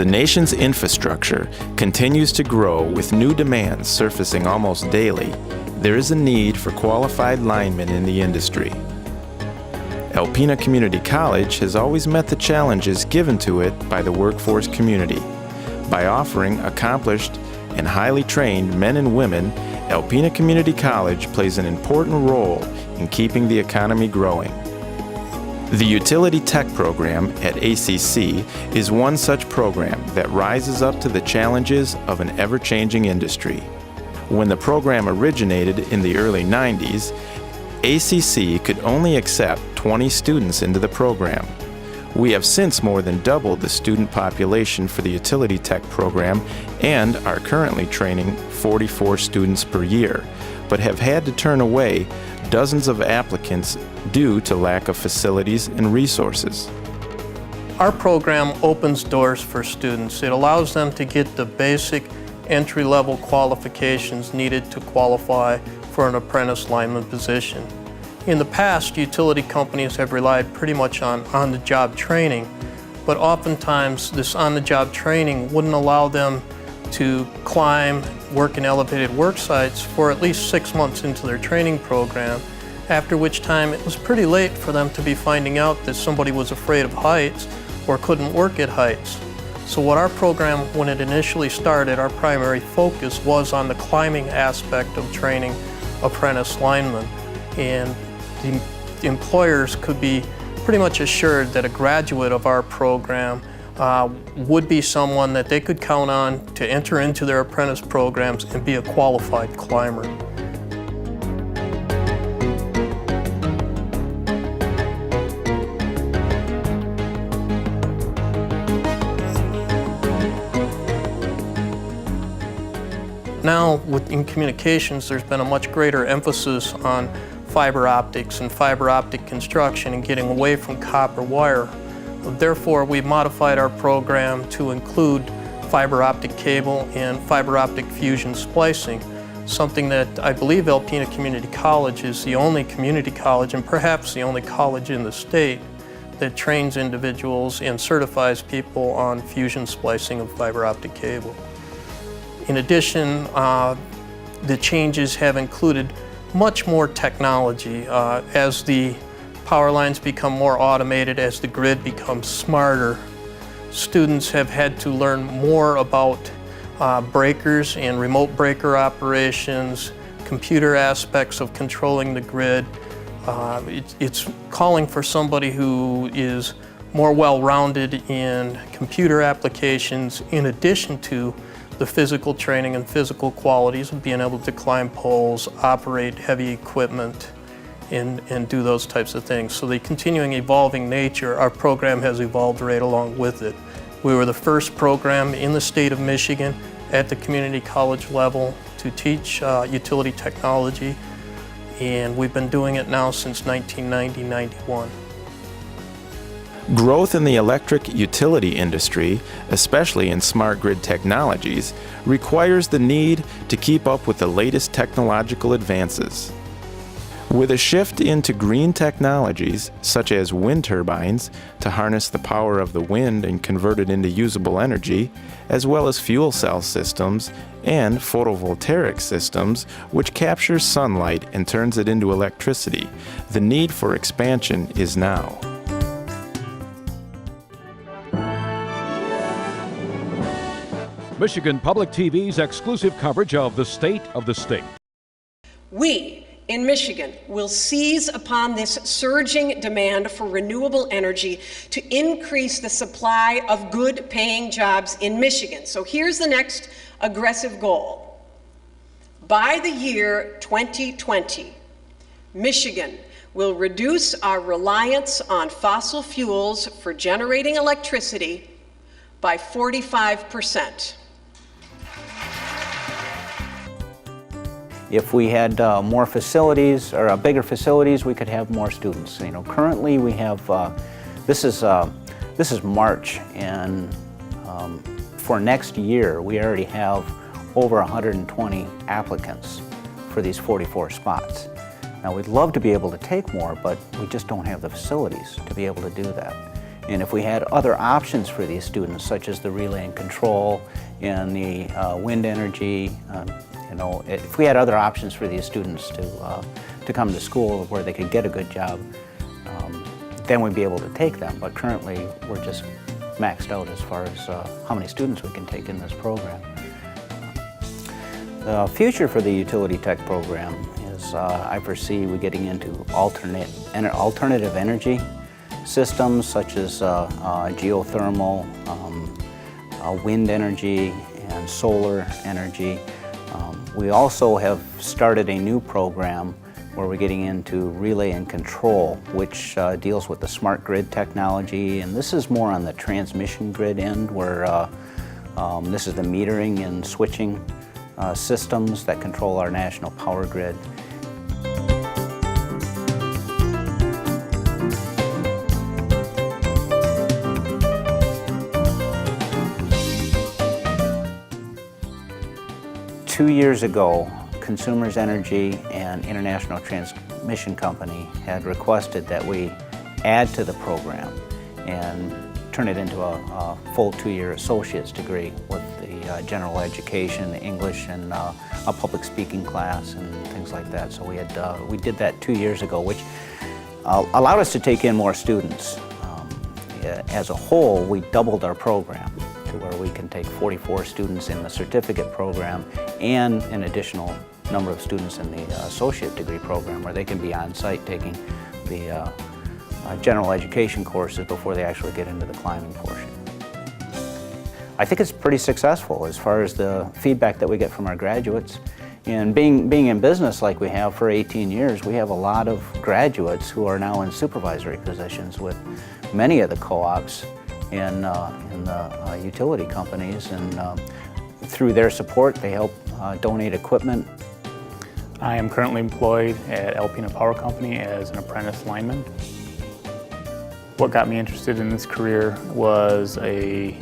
the nation's infrastructure continues to grow with new demands surfacing almost daily, there is a need for qualified linemen in the industry. Alpena Community College has always met the challenges given to it by the workforce community. By offering accomplished and highly trained men and women, Alpena Community College plays an important role in keeping the economy growing. The Utility Tech program at ACC is one such program that rises up to the challenges of an ever-changing industry. When the program originated in the early 90s, ACC could only accept 20 students into the program. We have since more than doubled the student population for the Utility Tech program and are currently training 44 students per year, but have had to turn away dozens of applicants due to lack of facilities and resources. Our program opens doors for students. It allows them to get the basic entry-level qualifications needed to qualify for an apprentice lineman position. In the past, utility companies have relied pretty much on on-the-job training, but oftentimes this on-the-job training wouldn't allow them to climb, work in elevated work sites for at least 6 months into their training program, after which time it was pretty late for them to be finding out that somebody was afraid of heights or couldn't work at heights. So what our program, when it initially started, our primary focus was on the climbing aspect of training apprentice linemen. And the employers could be pretty much assured that a graduate of our program would be someone that they could count on to enter into their apprentice programs and be a qualified climber. Now, in communications, there's been a much greater emphasis on fiber optics and fiber optic construction and getting away from copper wire. Therefore, we've modified our program to include fiber optic cable and fiber optic fusion splicing, something that I believe Alpena Community College is the only community college, and perhaps the only college in the state, that trains individuals and certifies people on fusion splicing of fiber optic cable. In addition, the changes have included much more technology. As the power lines become more automated, as the grid becomes smarter, students have had to learn more about breakers and remote breaker operations, computer aspects of controlling the grid. It's calling for somebody who is more well-rounded in computer applications, in addition to the physical training and physical qualities of being able to climb poles, operate heavy equipment, and do those types of things. So the continuing evolving nature, our program has evolved right along with it. We were the first program in the state of Michigan at the community college level to teach utility technology, and we've been doing it now since 1990-91. Growth in the electric utility industry, especially in smart grid technologies, requires the need to keep up with the latest technological advances. With a shift into green technologies, such as wind turbines, to harness the power of the wind and convert it into usable energy, as well as fuel cell systems and photovoltaic systems, which captures sunlight and turns it into electricity, the need for expansion is now. Michigan Public TV's exclusive coverage of the state of the state. We in Michigan will seize upon this surging demand for renewable energy to increase the supply of good-paying jobs in Michigan. So here's the next aggressive goal. By the year 2020, Michigan will reduce our reliance on fossil fuels for generating electricity by 45%. If we had more facilities or bigger facilities, we could have more students. You know, currently we have this is March, and for next year we already have over 120 applicants for these 44 spots. Now we'd love to be able to take more, but we just don't have the facilities to be able to do that. And if we had other options for these students, such as the relay and control and the wind energy, if we had other options for these students to come to school where they could get a good job, then we'd be able to take them. But currently, we're just maxed out as far as how many students we can take in this program. The future for the utility tech program is I foresee we getting into alternative energy systems such as geothermal, wind energy, and solar energy. We also have started a new program where we're getting into relay and control, which deals with the smart grid technology, and this is more on the transmission grid end, where this is the metering and switching systems that control our national power grid. Two years ago, Consumers Energy and International Transmission Company had requested that we add to the program and turn it into a full 2-year associate's degree with the general education, the English, and a public speaking class and things like that. So we did that 2 years ago, which allowed us to take in more students. As a whole, we doubled our program to where we can take 44 students in the certificate program and an additional number of students in the associate degree program, where they can be on site taking the general education courses before they actually get into the climbing portion. I think it's pretty successful as far as the feedback that we get from our graduates. And being in business like we have for 18 years, we have a lot of graduates who are now in supervisory positions with many of the co-ops in the utility companies, and through their support they help donate equipment. I am currently employed at Alpena Power Company as an apprentice lineman. What got me interested in this career was a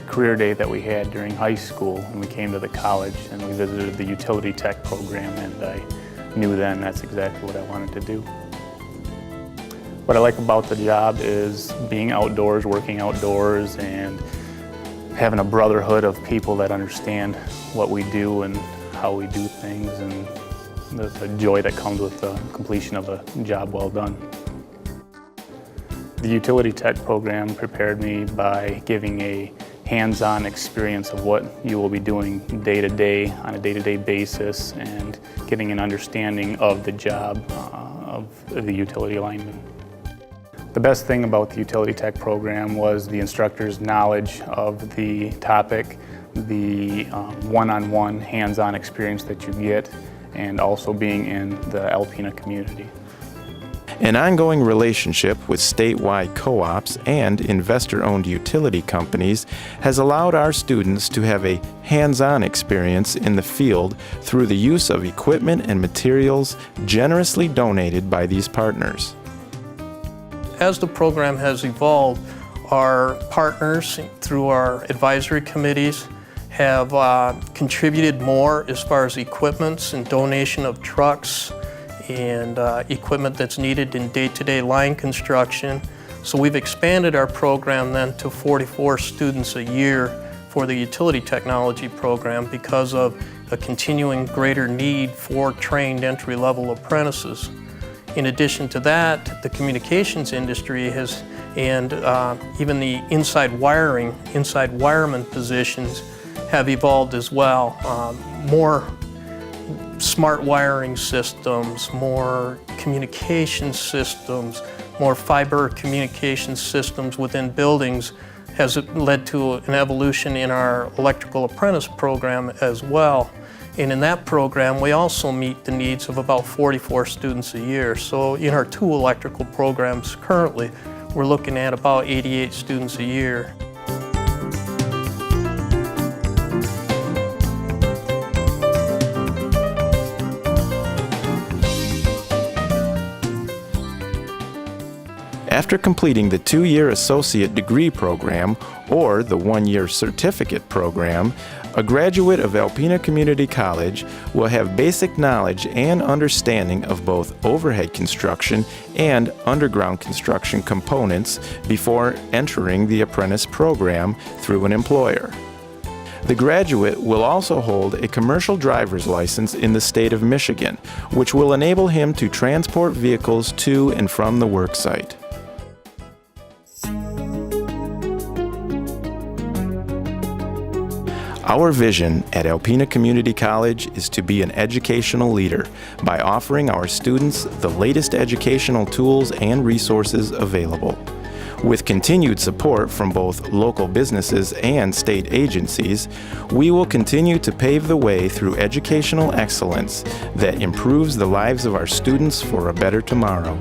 career day that we had during high school, and we came to the college and we visited the utility tech program, and I knew then that's exactly what I wanted to do. What I like about the job is being outdoors, working outdoors, and having a brotherhood of people that understand what we do and how we do things, and the joy that comes with the completion of a job well done. The utility tech program prepared me by giving a hands-on experience of what you will be doing day to day on a day-to-day basis, and getting an understanding of the job of the utility lineman. The best thing about the utility tech program was the instructor's knowledge of the topic, the one-on-one hands-on experience that you get, and also being in the Alpena community. An ongoing relationship with statewide co-ops and investor-owned utility companies has allowed our students to have a hands-on experience in the field through the use of equipment and materials generously donated by these partners. As the program has evolved, our partners through our advisory committees have contributed more as far as equipments and donation of trucks and equipment that's needed in day-to-day line construction. So we've expanded our program then to 44 students a year for the utility technology program because of a continuing greater need for trained entry-level apprentices. In addition to that, the communications industry has, and even the inside wireman positions have evolved as well. More smart wiring systems, more communication systems, more fiber communication systems within buildings has led to an evolution in our electrical apprentice program as well. And in that program, we also meet the needs of about 44 students a year. So in our 2 electrical programs currently, we're looking at about 88 students a year. After completing the 2-year associate degree program or the 1-year certificate program, A graduate of Alpena Community College will have basic knowledge and understanding of both overhead construction and underground construction components before entering the apprentice program through an employer. The graduate will also hold a commercial driver's license in the state of Michigan, which will enable him to transport vehicles to and from the work site. Our vision at Alpena Community College is to be an educational leader by offering our students the latest educational tools and resources available. With continued support from both local businesses and state agencies, we will continue to pave the way through educational excellence that improves the lives of our students for a better tomorrow.